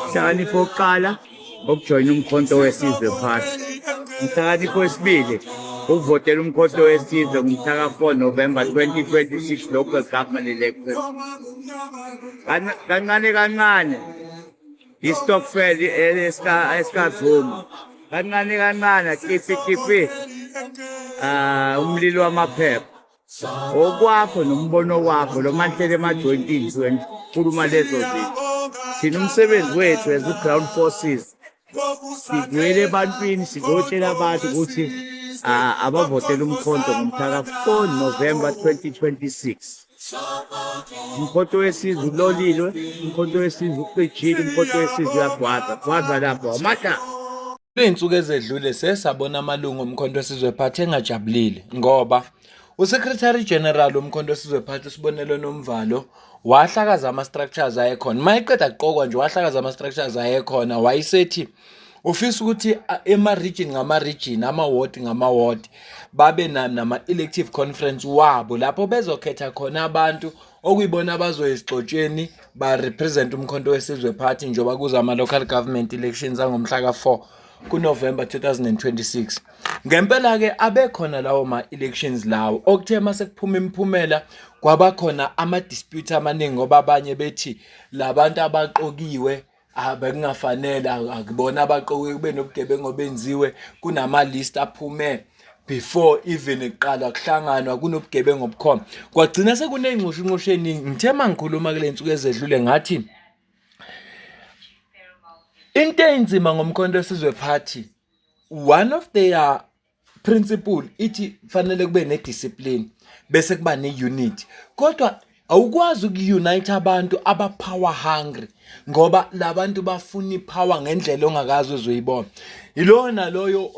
Inhlakanipho yokuqala ukujoyina umkhonto wesizwe phakathi. Inhlakanipho yesibili ukuvotela umkhonto wesizwe ngomhlaka 4 November 2026 local government election. Kancane kancane istokfel esikazuma. Kancane kancane kifi umlilo wamaphepha. Okwakho nombono wakho lo manhlele emajointini sikhuluma lezo zinto. Thina umsebenzi wethu as ground forces sigwele ebantwini sizotshela abantu ukuthi abavotela umkhonto ngomhlaka 4 November 2026. Umkhonto wesizwe ulolilwe, umkhonto wesizwe ucijile, umkhonto wesizwe uyagwaza lapho amahla. Ley'nsuku ezedlule sesabona amalungu omkhonto wesizwe phathi engajabulile ngoba uSecretary General womkhonto wesizwe phathi Sibonelo Nomvalo wahlakaza ama-structures ayekhona. Mayeqeda kuqokwa nje wahlakaza ama-structures ayekhona wayisethi ufisa ukuthi ema-region ngama-region, ama-ward ngama-ward babe nama-elective conference wabo lapho bezokhetha khona abantu okuyibona abazoya esigxotsheni ba-represent umkhonto wesizwe phathi njengoba kuza ama-local government elections angomhlaka 4 kuNovember 2026. Ngempela-ke abekhona lawo ma-elections lawo okuthe mase kuphuma imiphumela kwabakhona ama-dispute amaningi ngoba abanye bethi labantu abaqokiwe bekungafanele akubona abaqokiwe kube nobugebengu obenziwe kunama-list aphume before even iqala kuhlanganwa kunobugebengu obukhona. Kwagcina sekuney'nxushunxushu eningi. Ngithe mangikhuluma kule nsuku ezedlule ngathi into enzima ngomkhonto wesizwe phathi, one of their principle ithi fanele kube ne-discipline bese kuba ne-unity. Kodwa awukwazi uku-unite abantu aba-power hungry ngoba labantu bafuna i-power ngendlela ongakazi uzoyibona. Yilona loyo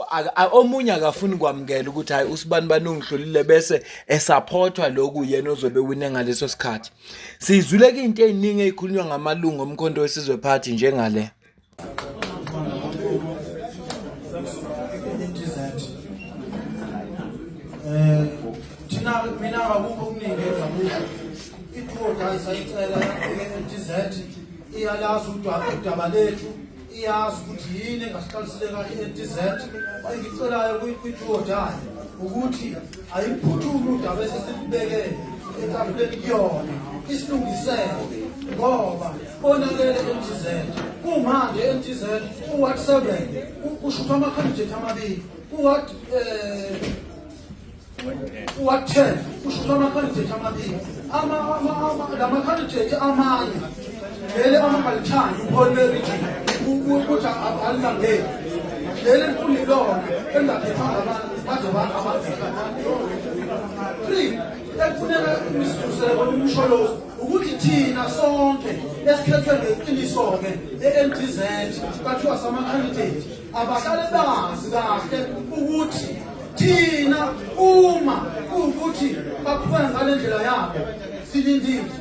omunye akafuni kwamukela ukuthi hayi usibani banungihlulile bese esupportwa lokhu yena ozobe wine ngaleso sikhathi. Sizwile into eziningi ezikhulunywa ngamalungu omkhonto wesizwe phathi njengale. Mina akukho okuningi engakusho. Iqoqa sayicela e-NTZ iyalazi udaba lethu, iyazi ukuthi yini engasiqalisile kahle e-NTZ. Engicelayo kwiqoqa ukuthi ayiphuthume udaba esesibekele etafuleni kuyona isilungisele ngoba bonakele e-NTZ kumanje e-NTZ uward 7 ushutha ama-candidate amabili uward 10 ushutha ama-candidate amabili lama-candidate amanye lele amabalithani uPaul-Region ukuthi alilangeli lele likulilona engakhethanga abantu baze ekufuneka imisiduseko umsholozi ukuthi thina sonke esikhethwe ngeqiniso-ke e-NTZ kathiwa sama-candidate abahlale bazi kahle ukuthi thina uma kuwukuthi baqhubeka ngale ndlela yabo silindile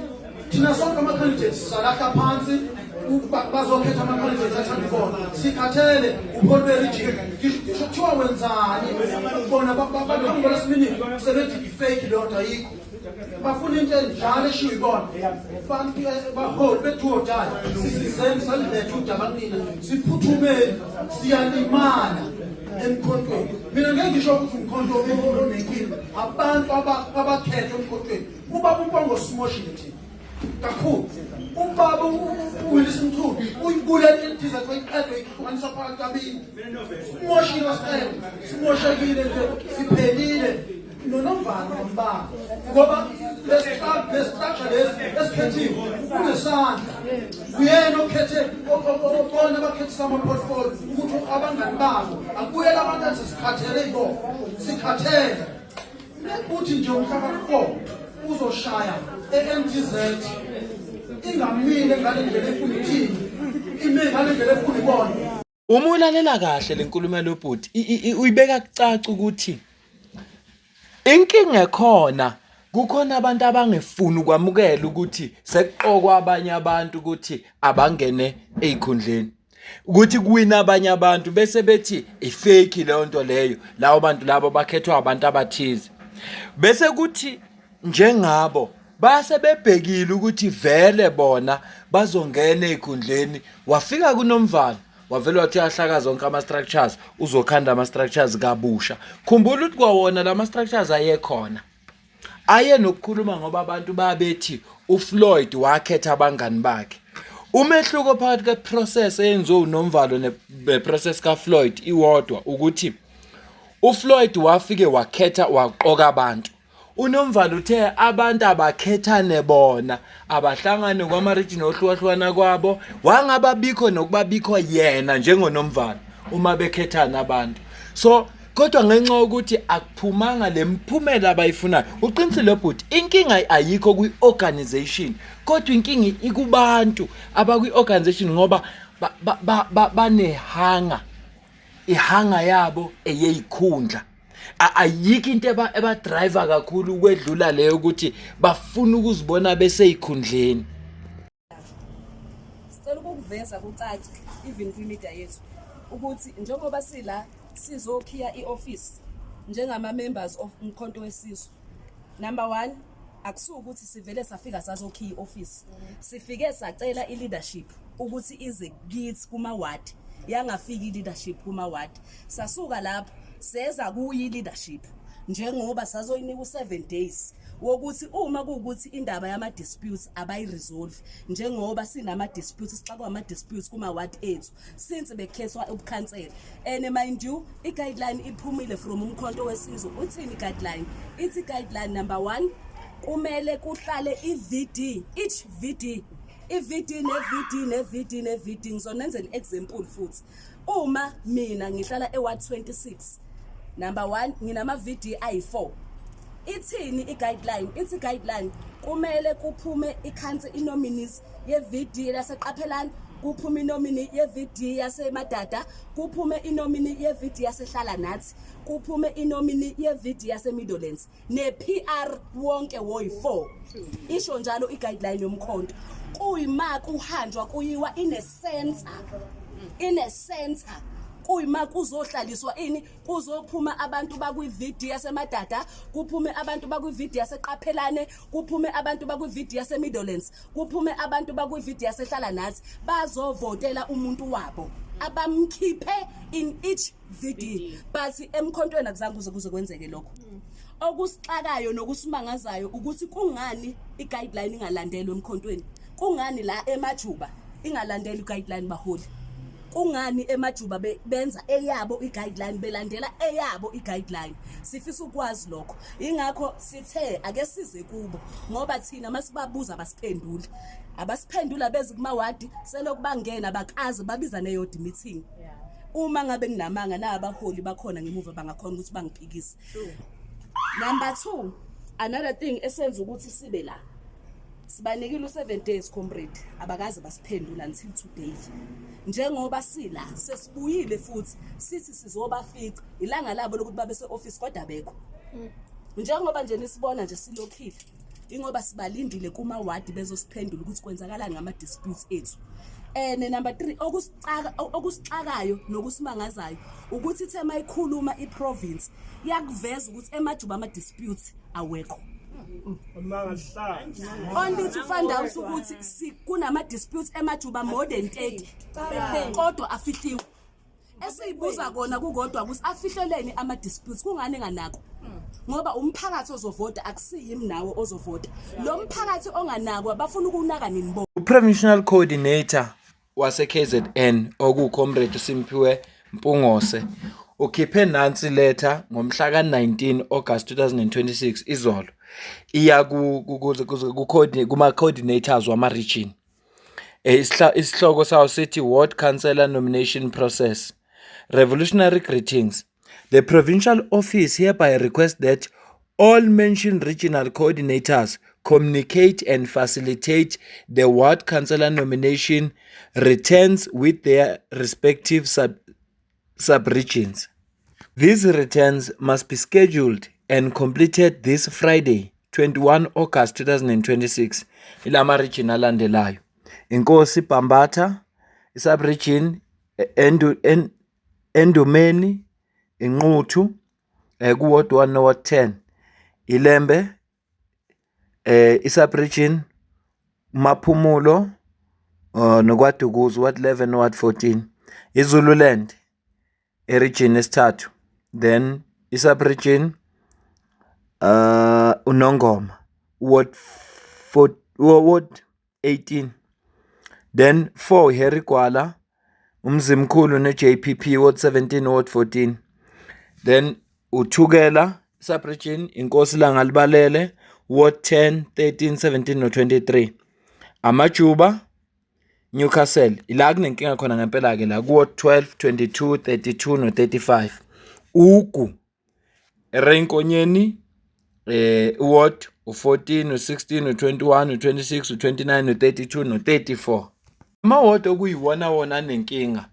thina sonke ama-candidates sizalahla phansi bazokhetha ama-candidates athanda khona sikhathele uPaul-Region ngisho kuthiwa wenzani bona bahambe lesibini sebethi i-fake leyo nto ayikho bafuna into enjalo eshiwo ibona baholi bethuodala sisizeni saliletha udaba kunina siphuthumeni siyalimala emkhontweni. Mina ngeke ngisho ukuthi umkhonto onenkinga abantu abakhethe emkhontweni ubaba uMpongo simoshile thina kakhulu. Ubaba uWillis Mthungu uyikule intiza kwayiqedwe ihlukanisa phakathi kabili simoshile siqede simoshekile nje siphelile noNomvalo nombaba ngoba lesistructure lesi esikhethiwe kunesandla uyena okhethe bona abakhethisa ama-portfolio ukuthi abangani babo akubuyela abantu asesikhathele ibona sikhathele uthi nje umhlaka 4 uzoshaya e-NTZ ingamile ngale ndlela efuna ithini ime ngale ndlela efuna ibona. Uma ulalela kahle lenkulumo yalobhuti uyibeka kucaca ukuthi inkinga ekhona kukhona abantu abangefuni ukwamukela ukuthi sekuqokwa abanye abantu ukuthi abangene ezikhundleni ukuthi kuwina abanye abantu bese bethi ifake leyo nto leyo lawo bantu labo bakhethwa abantu abathize bese kuthi njengabo base bebhekile ukuthi vele bona bazongena ezikhundleni. Wafika kuNomvalo wavele wathi uyahlaka zonke ama-structures, uzokhanda ama-structures kabusha. Khumbula ukuthi kwawona lama-structures ayekhona aye nokukhuluma ngoba abantu babethi uFloyd wakhetha abangani bakhe. Umehluko phakathi kweprocess eyenziwe uNomvalo neprocess kaFloyd iwodwa ukuthi uFloyd wafike wakhetha waqoka abantu. uNomvalo uthe abantu abakhethane bona abahlangane kwama-region ohlukahlukana kwabo wangababikho nokubabikho yena njengoNomvalo uma bekhethana abantu. So kodwa ngenxa yokuthi akuphumanga lemphumela abayifunayo, uqinisile bhuti inkinga ayikho kwi-organization kodwa inkinga ikubantu abakwi-organization ngoba banehanga ihanga yabo eyeyikhundla. Ayikho into eba-driver kakhulu ukwedlula leyo ukuthi bafuna ukuzibona beseyikhundleni. Sicela ukuveza kucaci even kwi-media yethu ukuthi njengoba sila sizokhiya i-office njengama-members of Umkhonto Wesizwe. Number 1, akusuka ukuthi sivele safika sazokhiya i-office. Sifike sacela i-leadership ukuthi ize kithi kuma-ward. Yangafiki i-leadership kuma-ward. Sasuka lapho seza kuyi-leadership njengoba sazoyinika u7 days wokuthi uma kuwukuthi indaba yama-disputes abayi-resolve njengoba sinama-disputes sixakwa ama-disputes kuma-ward ethu since bekhethwa ubukhansela. And mind you, i-guideline iphumile from Umkhonto Wesizwe. Uthini i-guideline? Ithi guideline number 1, kumele kuhlale i-VD, each VD, i-VD ne-VD ngizonenzela i-example futhi. Uma mina ngihlala e-ward 26, number 1 nginama-VD ayi-4. Ithini i-guideline? Ithi guideline kumele kuphume i-nominees ye-VD yaseQaphelani, kuphume inomini ye-VD yaseMadada, kuphume inomini ye-VD yasehlala nathi, kuphume inomini ye-VD yase-Middlelands, ne-PR wonke woyi-4. Isho njalo i-guideline yomkhonto. Kuyima kuhanjwa kuyiwa ine-center kuyima kuzohlaliswa kuzophuma abantu bakwi-VD yaseMadada, kuphume abantu bakwi-VD yaseQaphelane, kuphume abantu bakwi-VD yase-Middlelands, kuphume abantu bakwi-VD yasehlala nathi bazovotela umuntu wabo abamkhiphe in each VD. But emkhontweni akuzange kuze kwenzeke lokho. Okusixakayo nokusimangazayo ukuthi kungani i-guideline ingalandelwa emkhontweni. Kungani la eMajuba ingalandeli i-guideline baholi? Kungani eMajuba benza eyabo i-guideline belandela eyabo i-guideline? Sifisa ukwazi lokho. Ingakho sithe ake size kubo ngoba thina masibabuza abasiphendula beze kumawadi selokhu bangena bakaze babiza neyodi meeting. Uma ngabe nginamanga nabaholi bakhona ngemuva bangakhona ukuthi bangiphikise. Number 2, another thing esenza ukuthi sibe la. Sibanikile u7 days comrade abakaze basiphendula until today. Njengoba sila sesibuyile futhi sithi sizobafica ilanga labo lokuthi babe se-office kodwa bekho. Njengoba nje nisibona nje silokhile ingoba sibalindile kuma-ward bezosiphendula ukuthi kwenzakalani ngama-disputes ethu. Number 3, okusixakayo nokusimangazayo ukuthi ithe mayikhuluma i-province yakuveza ukuthi eMajuba ama-disputes awekho. Only to find out ukuthi kunama-disputes eMajuba more than 30 kodwa afihliwe. Esiyibuza kona kukodwa ukuthi afihleleni ama-disputes kungani enganakho? Ngoba umphakathi ozovota akusiyimi nawe ozovota. Lo mphakathi onganakwa bafuna ukunaka nini bo. U-Provincial Coordinator wase-KZN okuComrade Simphiwe Mpungose ukhiphe nansi letter ngomhla ka-19 August 2026 izolo iya kuma-coordinators wama-region. Isihloko sawo sithi Ward Councillor Nomination Process. Revolutionary greetings. The Provincial Office hereby requests that all mentioned regional coordinators communicate and facilitate the Ward Councillor nomination returns with their respective sub-regions. These returns must be scheduled and completed this Friday, 21 August 2026. Ilama region alandelayo. Inkosi Bambatha, sub-region Endumeni, Inquthu, kuward 1 no ward 10. Ilembe, Sub-region Maphumulo nokwaDukuza Ward 11 Ward 14. iZululand region esithathu. Then sub-region uNongoma Ward 18. Then 4 Harry Gwala uMzimkhulu neJPP Ward 17 Ward 14. Then uThukela sub-region Inkosi Langalibalele Ward 10, 13, 17 no23. Amajuba Newcastle ila kunenkinga khona ngempela ke la ku 12, 22, 32 no35. Ugu Erenkonyeni Ward 14, 16, 21, 26, 29, 32 no34. Amaward okuyiwona wona nenkinga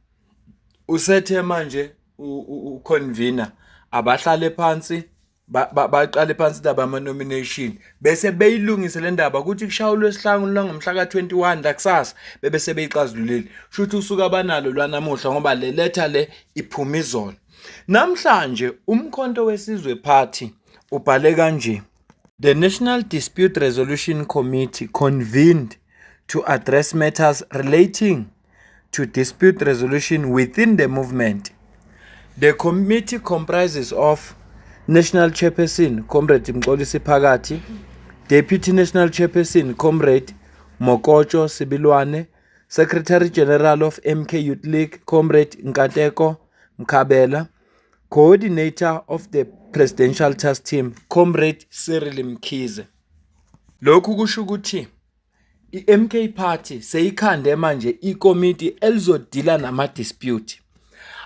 usethe manje uconvener abahlale phansi baqale phansi indaba ama nomination bese beyilungise le ndaba ukuthi kushaya uLwesihlanu ngomhla ka21 la kusasa bese beyixazululile futhi usuka abanalo lwanamuhla ngoba le letter le iphuma izolo. Namhlanje umkhonto wesizwe party ubhale kanje: The National Dispute Resolution Committee convened to address matters relating to dispute resolution within the movement. The committee comprises of National Chairperson Comrade Mxolisi Phakathi, Deputy National Chairperson Comrade Mokotsho Sibilwane, Secretary General of MK Youth League Comrade Nkateko Mkhabela, Coordinator of the Presidential Task Team Comrade Cyril Mkhize. Lokhu kusho ukuthi iMK Party seyikhande manje ikomiti elizodila nama dispute.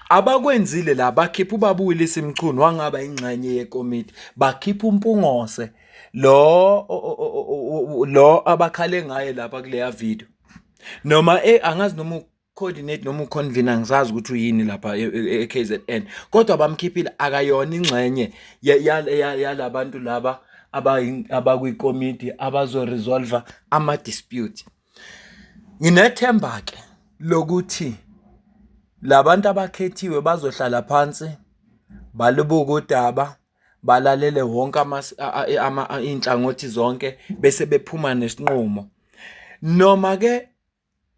Abakwenzile la bakhipha ubabuyile isimchunu wangaba ingxenye yekomiti bakhipha umpungose lo abakhale ngaye lapha kuleya video noma angazi noma coordinate noma uconvener ngizazi ukuthi uyini lapha eKZN kodwa bamkhiphile akayona ingxenye yalabantu laba abakwikomiti abazo resolve ama dispute. Nginethemba ke lokuthi labantu abakhethiwe bazohlala phansi balibuka udaba balalele wonke inhlangothi zonke bese bephuma nesinqumo. Noma ke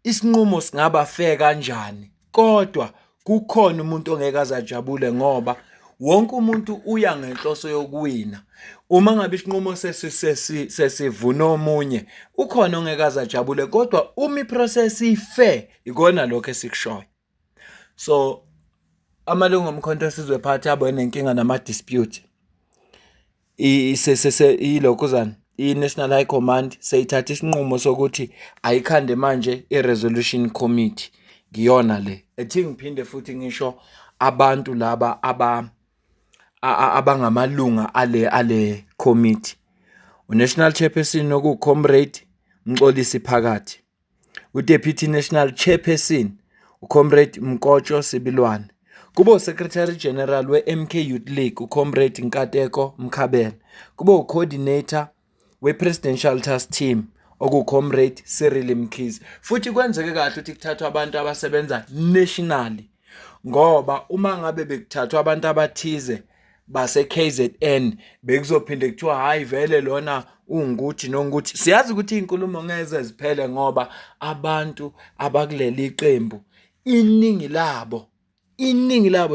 isinqumo singaba fair kanjani kodwa kukhona umuntu ongeke azajabule ngoba wonke umuntu uya ngenhloso yokuwina. Uma ngabe isinqumo sesivuna omunye ukhona ongeke azajabule kodwa uma iprocess ifair ikona lokho esikushoyo. So amalungu omkhonto wesizwe party abone inkinga nama dispute ilokuzana i-National High Command seyithatha isinqumo sokuthi ayikhande manje i-resolution committee ngiyona le ethi ngiphinde futhi ngisho abantu laba abangamalunga ale committee. uNational Chairperson okuComrade Mxolisi Phakathi, uDeputy National Chairperson uComrade Mokotsho Sibilwane, kubo Secretary General we-MK Youth League uComrade Nkateko Mkhabela, kubo coordinator we-Presidential Task Team okuComrade Cyril Mkhize. Futhi kwenzeke kahle ukuthi kuthathwa abantu abasebenza nationally ngoba uma ngabe bekuthathwa abantu abathize base KZN bekuzophinde kuthiwa hayi vele lona ungukuthi nongukuthi. Siyazi ukuthi inkulumo ngeze ziphele ngoba abantu abakuleli iqembu iningi labo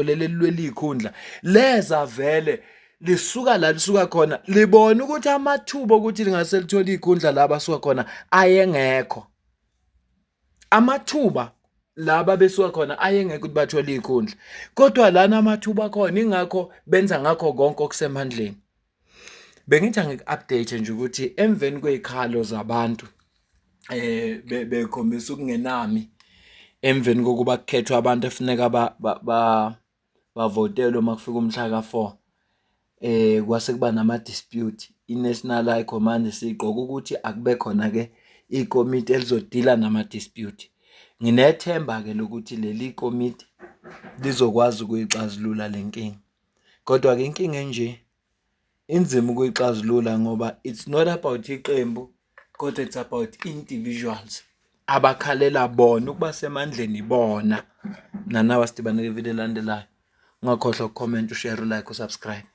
leli lwelikhundla leza vele lisuka la lisuka khona libona ukuthi amathuba ukuthi lingase lithola ikhundla la basuka khona ayengekho. Amathuba laba besuka khona ayengeke ukuthi bathola ikhundla kodwa lana amathuba khona ingakho benza ngakho konke okusemandleni. Bengithi ngik-update nje ukuthi emveni kwezikhalo zabantu bekhombisa ukungenami emveni kokuba kukhethwa abantu efuneka bavotelwe makufika umhla ka4 kwase kuba nama dispute. iNational High Command siqoka ukuthi akube khona ke ikomiti elizodila nama dispute. Nginethemba ke lokuthi leli komiti lizokwazi ukuyixazulula lenkinga kodwa ke inkinga nje inzima ukuyixazulula ngoba it's not about iqembu kodwa it's about individuals abakhalela bona ukuba semandleni bona. Nanawa sidibane video elandelayo. Ungakhohlwa ucomment, ushare, like, usubscribe.